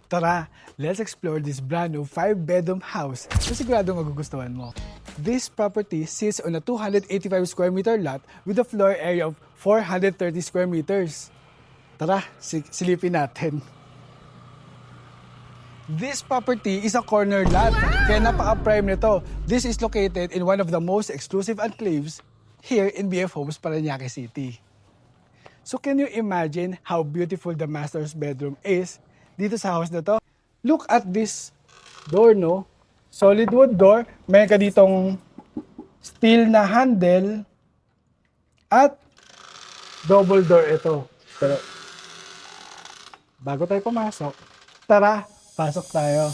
Tara, let's explore this brand new 5-bedroom house na siguradong magugustuhan mo. This property sits on a 285 square meter lot with a floor area of 430 square meters. Tara, silipin natin. This property is a corner lot, kaya napaka-prime nito. This is located in one of the most exclusive enclaves here in BF Homes, Parañaque City. So can you imagine how beautiful the master's bedroom is dito sa house na to? Look at this door, no? Solid wood door. May ka ditong steel na handle at double door ito. Pero bago tayo pumasok, tara, pasok tayo.